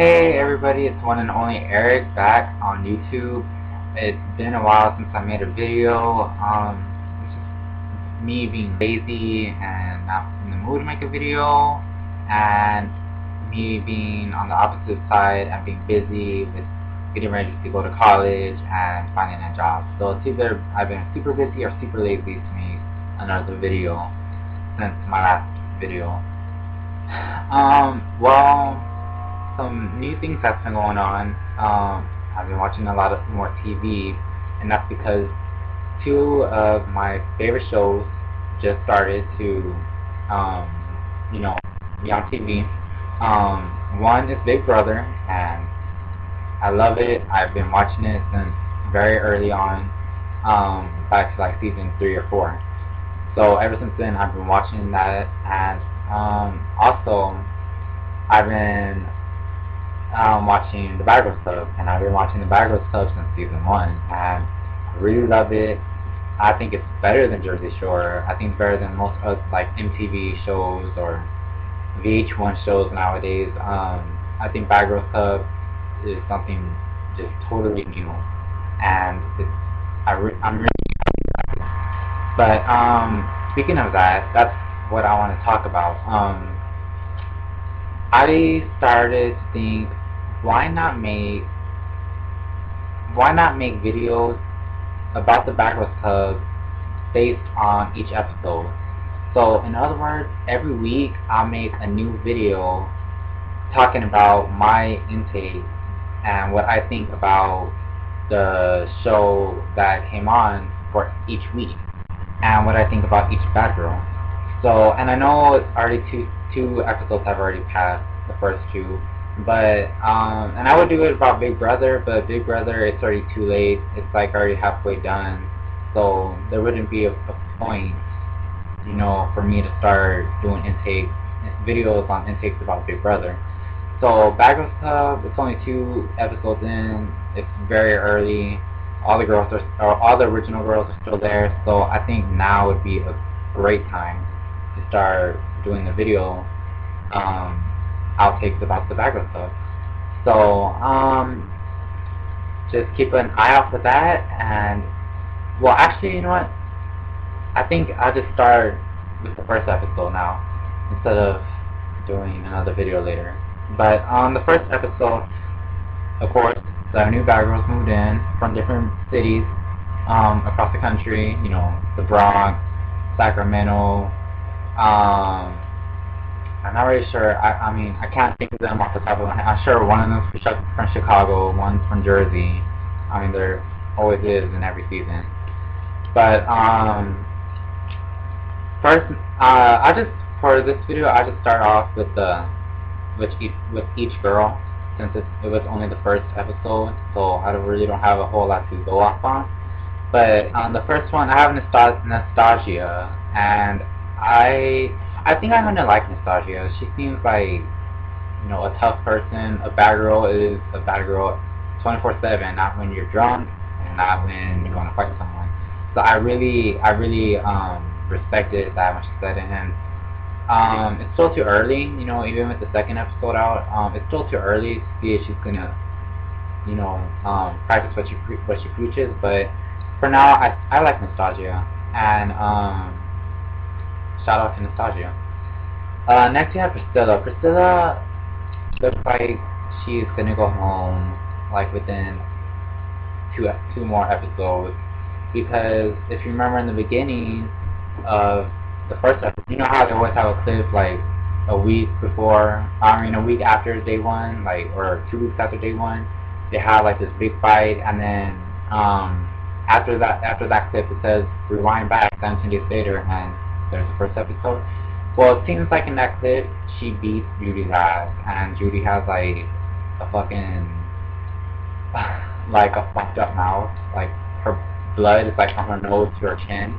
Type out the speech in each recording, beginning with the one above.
Hey everybody, it's one and only Eric back on YouTube. It's been a while since I made a video. It's just me being lazy and not in the mood to make a video, and me being on the opposite side and being busy with getting ready to go to college and finding a job. So it's either I've been super busy or super lazy to make another video since my last video. Well, some new things that's been going on. I've been watching a lot more TV, and that's because two of my favorite shows just started to, be on TV. One is Big Brother, and I love it. I've been watching it since very early on, back to like season 3 or 4. So ever since then, I've been watching that, and also I've been watching the Bad Girls Club, and I've been watching the Bad Girls Club since season 1, and I really love it. I think it's better than Jersey Shore. I think it's better than most of like MTV shows or VH1 shows nowadays. I think Bad Girls Club is something just totally new, and I'm really happy about it. But speaking of that, that's what I want to talk about. I started to think, why not make videos about the Bad Girls Club based on each episode? So in other words, every week I'll make a new video talking about my intake and what I think about the show that came on for each week, and what I think about each bad girl. So, and I know it's already two episodes have already passed, the first two, but and I would do it about Big Brother, but Big Brother, it's already too late. It's like already halfway done, so there wouldn't be a point, for me to start doing videos on intakes about Big Brother. So Bad Girls Club, it's only 2 episodes in. It's very early. All the original girls are still there. So I think now would be a great time to start doing the video outtakes about the Bad Girls Club. So just keep an eye out for that. And well, actually, you know what? I think I'll just start with the first episode now instead of doing another video later. But on the first episode, of course, the new bad girls moved in from different cities across the country. The Bronx, Sacramento. I'm not really sure. I mean, I can't think of them off the top of my head. I'm sure one of them's from Chicago, one's from Jersey. I mean, there always is in every season. But first, for this video, I just start off with each girl, since it was only the first episode, so I really don't have a whole lot to go off on. But on the first one, I have Nastasia, and I think I'm gonna like Nastasia. She seems like a tough person. A bad girl is a bad girl 24/7, not when you're drunk and not when you want to fight someone. So I really respected that when she said it. And it's still too early, even with the second episode out. It's still too early to see if she's gonna, practice what she preaches. But for now, I like Nastasia, and shout out to Nastasia. Next you have Priscilla. Priscilla looks like she's gonna go home like within two more episodes, because if you remember in the beginning of the first episode, you know how they always have a clip like a week after day 1, or 2 weeks after day 1, they have like this big fight, and then after that clip it says rewind back 17 days later and there's the first episode. Well, it seems like in that clip she beats Judy's ass, and Judy has like a fucking like a fucked up mouth, like her blood is like from her nose to her chin,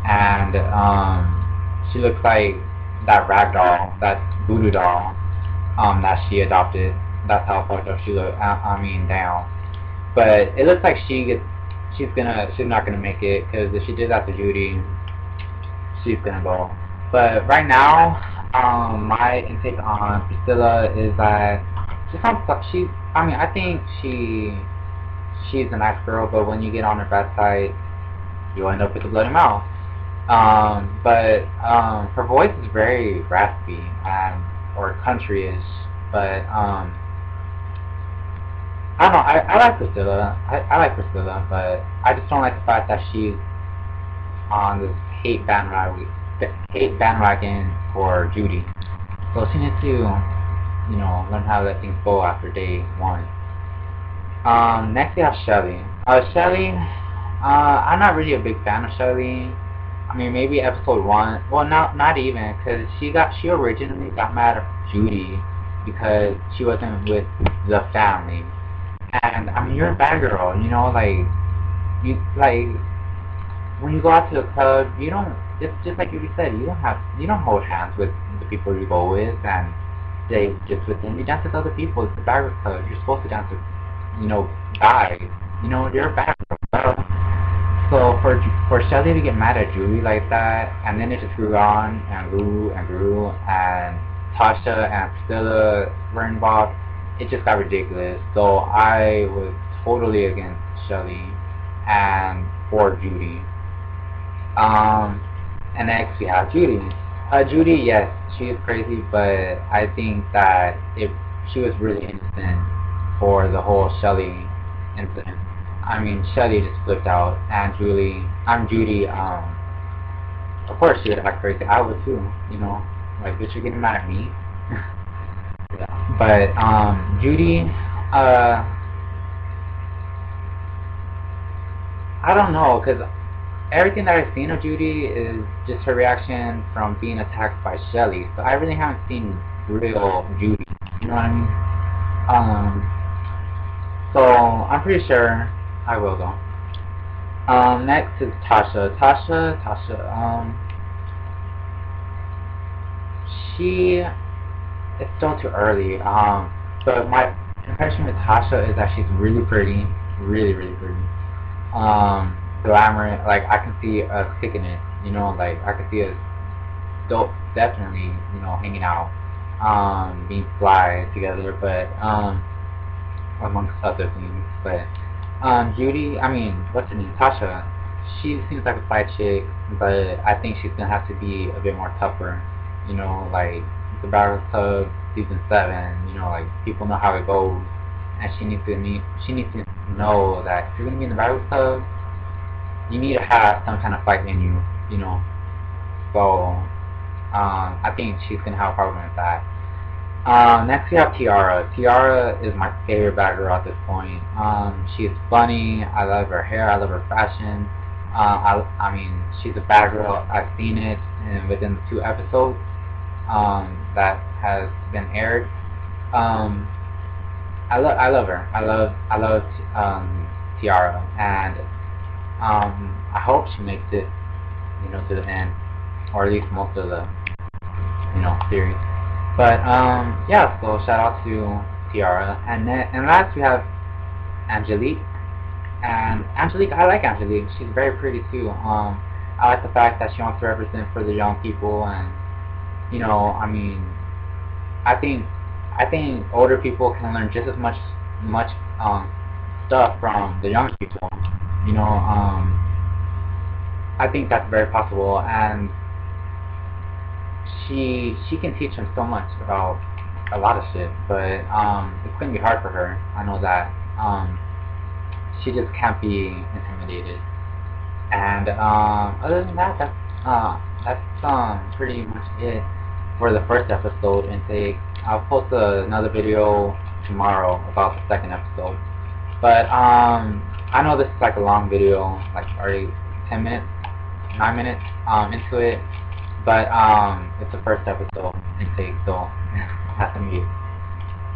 and she looks like that rag doll, that voodoo doll, that she adopted. That's how fucked up she looks. I mean, damn. But it looks like she's not gonna make it, because if she did that to Judy, she's gonna go. But right now, my intake on Priscilla is that She sounds like I mean, I think she's a nice girl, but when you get on her bad side, you end up with a bloody mouth. But her voice is very raspy and or country-ish. But I don't know. I like Priscilla. I like Priscilla, but I just don't like the fact that she's on this hate bandwagon for Judy. So she needs to, learn how to let things go after day one. Next we have Shelly. Shelly, I'm not really a big fan of Shelly. I mean, maybe episode 1. Well, not even, because she originally got mad at Judy because she wasn't with the family. And I mean, you're a bad girl, when you go out to a club, you don't. It's just like you said, you don't hold hands with the people you go with and stay just with them. You dance with other people. It's a bad girl club. You're supposed to dance with, guys. You're a bad girl. So for Shelly to get mad at Julie like that, and then it just grew on and grew and grew, and Tasha and Priscilla were involved, it just got ridiculous. So I was totally against Shelly and for Judy. And next we have Judy. Judy, yes, she is crazy, but I think that if she was really innocent for the whole Shelly incident. I mean, Shelly just flipped out, and Judy, of course she would act crazy. I would too, like, bitch, you're getting mad at me. Yeah. But, Judy, I don't know, because everything that I've seen of Judy is just her reaction from being attacked by Shelly. So I really haven't seen real Judy. You know what I mean? So I'm pretty sure I will though. Next is Tasha. Tasha. It's still too early. But my impression with Tasha is that she's really pretty, really, really pretty. Glamorous, like I can see us kicking it, like I can see us definitely, hanging out, being fly together, but amongst other things. But Judy, what's her name? Tasha, she seems like a side chick, but I think she's gonna have to be a bit more tougher, like the Battle Club season 7, like people know how it goes, and she needs to know that if you're gonna be in the Battle Club, you need to have some kind of fight in you, So, I think she's going to have a problem with that. Next we have Tiara. Tiara is my favorite bad girl at this point. She's funny. I love her hair. I love her fashion. She's a bad girl. I've seen it within the 2 episodes that has been aired. I love her. I love Tiara, and I hope she makes it, to the end, or at least most of the, series. But yeah. So shout out to Tiara, and last we have Angelique. And Angelique, I like Angelique. She's very pretty too. I like the fact that she wants to represent for the young people, and I think older people can learn just as much stuff from the young people. I think that's very possible, and she can teach them so much about a lot of shit. But it's gonna be hard for her. I know that. She just can't be intimidated. And other than that, that's pretty much it for the first episode intake. I'll post another video tomorrow about the second episode. But I know this is like a long video, like already 10 minutes, 9 minutes into it, but it's the first episode intake, so it has to be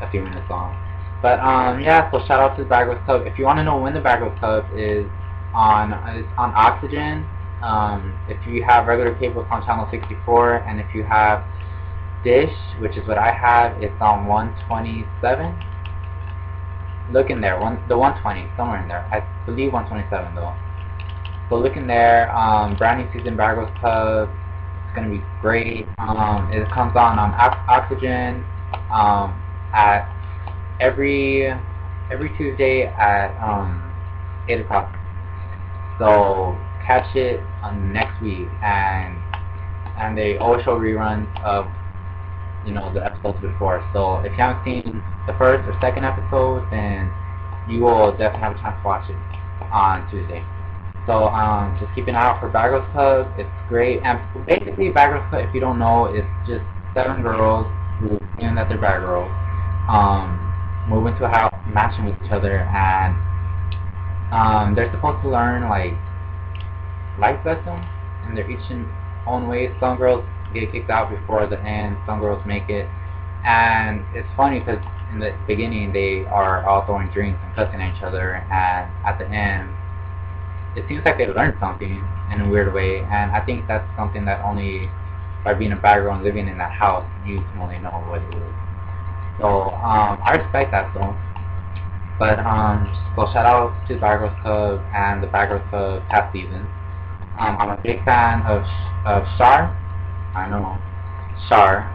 a few minutes long. But yeah, so shout out to the Bagwell Club. If you want to know when the Bagwell Club is on, it's on Oxygen. If you have regular cable, it's on channel 64, and if you have Dish, which is what I have, it's on 127. Look in there, the 120, somewhere in there. I believe 127 though. So look in there. Brand new season Bagwell Club. It's gonna be great. It comes on Oxygen at every Tuesday at 8 o'clock. So catch it on next week, and they always show reruns of the episodes before. So if you haven't seen the first or second episode, then you will definitely have a chance to watch it on Tuesday. So just keep an eye out for Bad Girls Club. It's great. And basically, Bad Girls Club, if you don't know, it's just 7 girls who claim that they're bad girls, move into a house, matching with each other, and they're supposed to learn like life lessons, and they're each in own ways. Some girls get kicked out before the end, some girls make it, and it's funny because in the beginning they are all throwing drinks and cussing at each other, and at the end it seems like they learned something in a weird way, and I think that's something that only by being a bad girl and living in that house you can only know what it is. So I respect that though. But so shout out to Bad Girls Club and the Bad Girls Club past seasons. I'm a big fan of Shar. I know Shar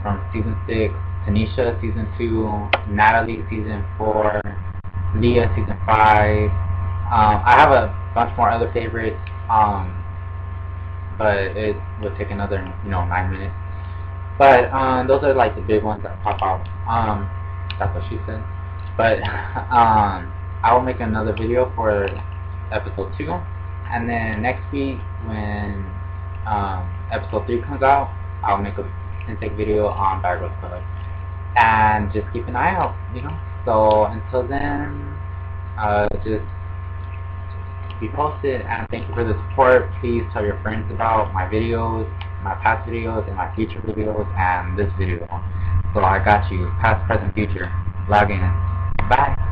from season 6, Tanisha season 2, Natalie season 4, Leah season 5. I have a bunch more other favorites, but it would take another 9 minutes. But those are like the big ones that pop out. That's what she said. But I will make another video for episode 2, and then next week when episode 3 comes out, I'll make a intake video on Bad Girls Club, and just keep an eye out, So until then, just be posted, and thank you for the support. Please tell your friends about my videos, my past videos, and my future videos, and this video. So I got you, past, present, future. Log in. Bye.